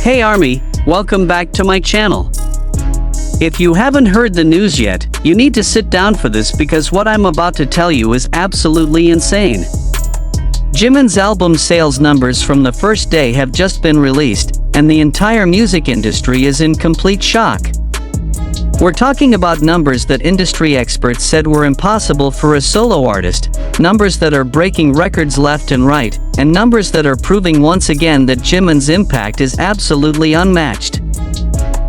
Hey Army, welcome back to my channel. If you haven't heard the news yet, you need to sit down for this because what I'm about to tell you is absolutely insane. Jimin's album sales numbers from the first day have just been released, and the entire music industry is in complete shock. We're talking about numbers that industry experts said were impossible for a solo artist, numbers that are breaking records left and right, and numbers that are proving once again that Jimin's impact is absolutely unmatched.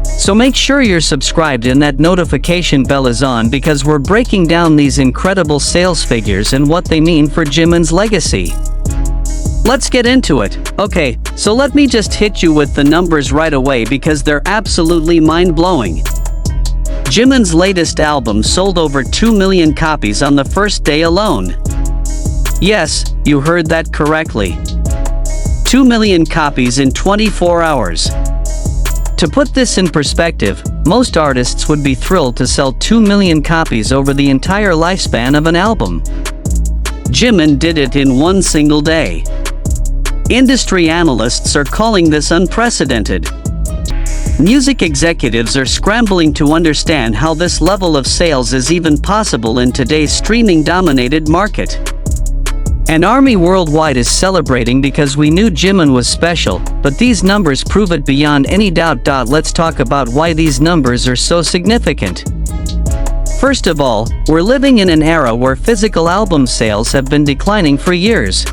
So make sure you're subscribed and that notification bell is on because we're breaking down these incredible sales figures and what they mean for Jimin's legacy. Let's get into it. Okay, so let me just hit you with the numbers right away because they're absolutely mind-blowing. Jimin's latest album sold over 2 million copies on the first day alone. Yes, you heard that correctly. 2 million copies in 24 hours. To put this in perspective, most artists would be thrilled to sell 2 million copies over the entire lifespan of an album. Jimin did it in one single day. Industry analysts are calling this unprecedented. Music executives are scrambling to understand how this level of sales is even possible in today's streaming-dominated market. And Army Worldwide is celebrating because we knew Jimin was special, but these numbers prove it beyond any doubt. Let's talk about why these numbers are so significant. First of all, we're living in an era where physical album sales have been declining for years.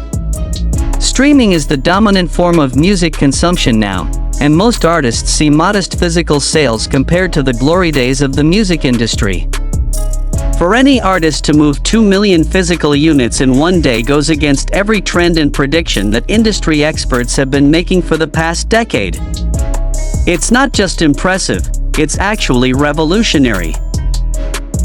Streaming is the dominant form of music consumption now, and most artists see modest physical sales compared to the glory days of the music industry. For any artist to move 2 million physical units in one day goes against every trend and prediction that industry experts have been making for the past decade. It's not just impressive, it's actually revolutionary.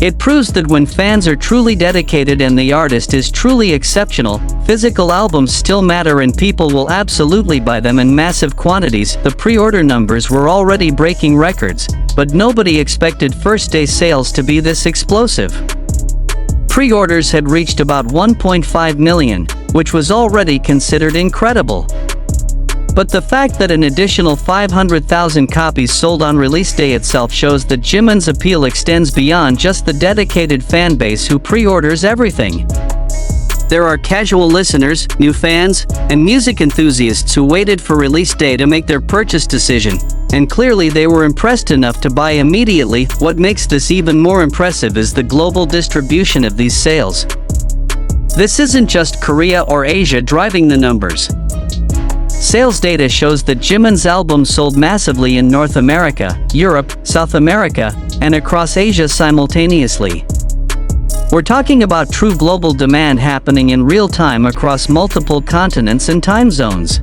It proves that when fans are truly dedicated and the artist is truly exceptional, physical albums still matter and people will absolutely buy them in massive quantities. The pre-order numbers were already breaking records, but nobody expected first-day sales to be this explosive. Pre-orders had reached about 1.5 million, which was already considered incredible. But the fact that an additional 500,000 copies sold on release day itself shows that Jimin's appeal extends beyond just the dedicated fan base who pre-orders everything. There are casual listeners, new fans, and music enthusiasts who waited for release day to make their purchase decision, and clearly they were impressed enough to buy immediately. What makes this even more impressive is the global distribution of these sales. This isn't just Korea or Asia driving the numbers. Sales data shows that Jimin's album sold massively in North America, Europe, South America, and across Asia simultaneously. We're talking about true global demand happening in real time across multiple continents and time zones.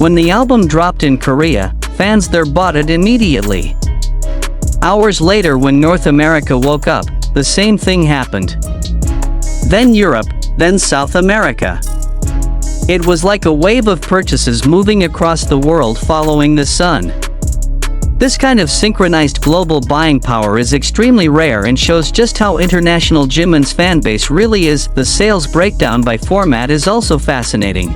When the album dropped in Korea, fans there bought it immediately. Hours later, when North America woke up, the same thing happened. Then Europe, then South America. It was like a wave of purchases moving across the world following the sun. This kind of synchronized global buying power is extremely rare and shows just how international Jimin's fanbase really is. The sales breakdown by format is also fascinating.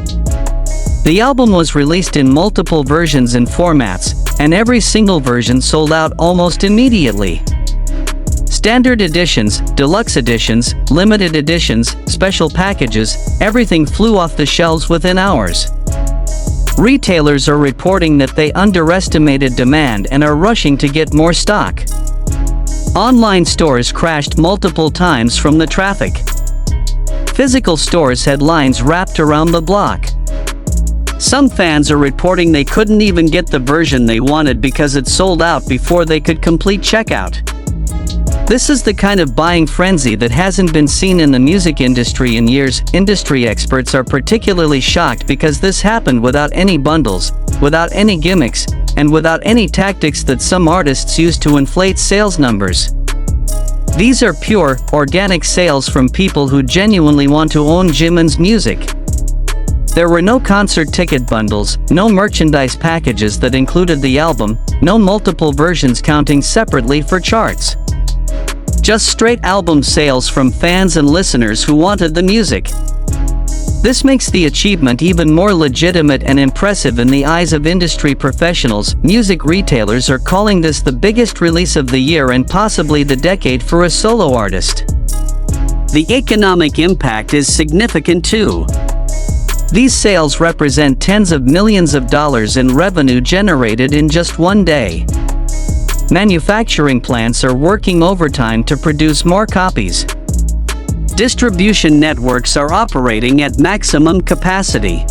The album was released in multiple versions and formats, and every single version sold out almost immediately. Standard editions, deluxe editions, limited editions, special packages, everything flew off the shelves within hours. Retailers are reporting that they underestimated demand and are rushing to get more stock. Online stores crashed multiple times from the traffic. Physical stores had lines wrapped around the block. Some fans are reporting they couldn't even get the version they wanted because it sold out before they could complete checkout. This is the kind of buying frenzy that hasn't been seen in the music industry in years. Industry experts are particularly shocked because this happened without any bundles, without any gimmicks, and without any tactics that some artists use to inflate sales numbers. These are pure, organic sales from people who genuinely want to own Jimin's music. There were no concert ticket bundles, no merchandise packages that included the album, no multiple versions counting separately for charts. Just straight album sales from fans and listeners who wanted the music. This makes the achievement even more legitimate and impressive in the eyes of industry professionals. Music retailers are calling this the biggest release of the year and possibly the decade for a solo artist. The economic impact is significant too. These sales represent tens of millions of dollars in revenue generated in just one day. Manufacturing plants are working overtime to produce more copies. Distribution networks are operating at maximum capacity.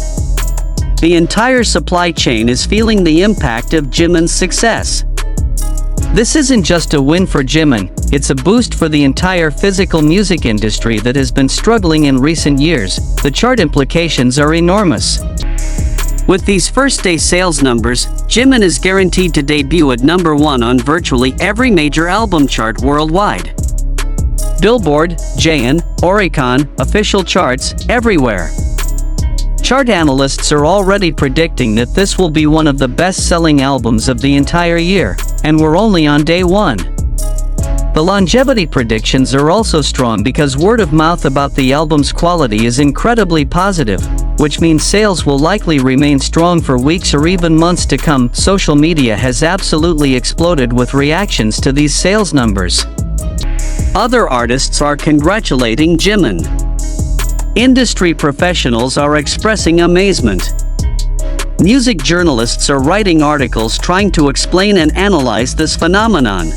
The entire supply chain is feeling the impact of Jimin's success. This isn't just a win for Jimin, it's a boost for the entire physical music industry that has been struggling in recent years. The chart implications are enormous. With these first-day sales numbers, Jimin is guaranteed to debut at #1 on virtually every major album chart worldwide. Billboard, Japan, Oricon, official charts, everywhere. Chart analysts are already predicting that this will be one of the best-selling albums of the entire year, and we're only on day 1. The longevity predictions are also strong because word of mouth about the album's quality is incredibly positive, which means sales will likely remain strong for weeks or even months to come. Social media has absolutely exploded with reactions to these sales numbers. Other artists are congratulating Jimin. Industry professionals are expressing amazement. Music journalists are writing articles trying to explain and analyze this phenomenon.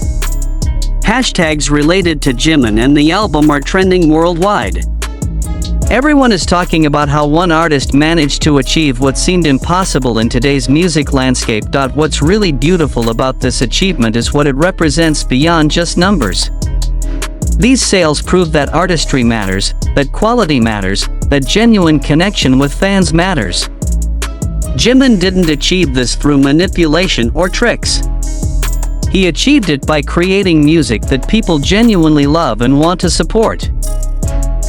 Hashtags related to Jimin and the album are trending worldwide. Everyone is talking about how one artist managed to achieve what seemed impossible in today's music landscape. What's really beautiful about this achievement is what it represents beyond just numbers. These sales prove that artistry matters, that quality matters, that genuine connection with fans matters. Jimin didn't achieve this through manipulation or tricks. He achieved it by creating music that people genuinely love and want to support.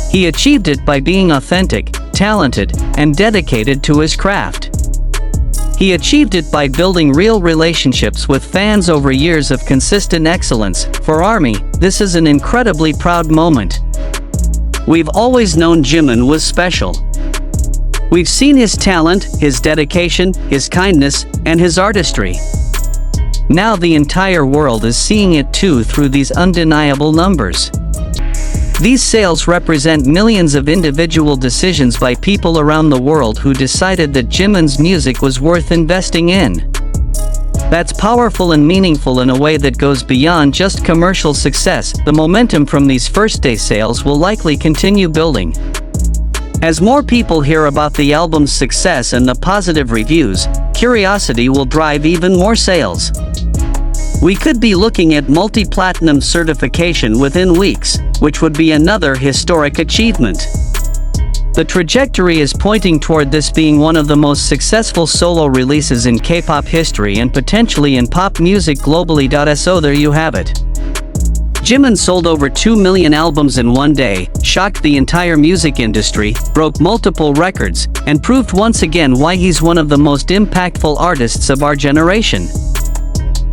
He achieved it by being authentic, talented, and dedicated to his craft. He achieved it by building real relationships with fans over years of consistent excellence. For ARMY, this is an incredibly proud moment. We've always known Jimin was special. We've seen his talent, his dedication, his kindness, and his artistry. Now the entire world is seeing it too through these undeniable numbers. These sales represent millions of individual decisions by people around the world who decided that Jimin's music was worth investing in. That's powerful and meaningful in a way that goes beyond just commercial success. The momentum from these first-day sales will likely continue building. As more people hear about the album's success and the positive reviews, curiosity will drive even more sales. We could be looking at multi-platinum certification within weeks, which would be another historic achievement. The trajectory is pointing toward this being one of the most successful solo releases in K-pop history and potentially in pop music globally. So there you have it. Jimin sold over 2 million albums in one day, shocked the entire music industry, broke multiple records, and proved once again why he's one of the most impactful artists of our generation.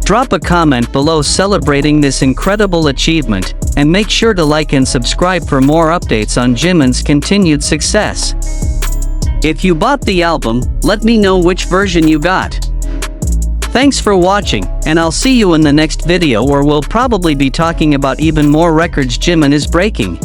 Drop a comment below celebrating this incredible achievement, and make sure to like and subscribe for more updates on Jimin's continued success. If you bought the album, let me know which version you got. Thanks for watching, and I'll see you in the next video where we'll probably be talking about even more records Jimin is breaking.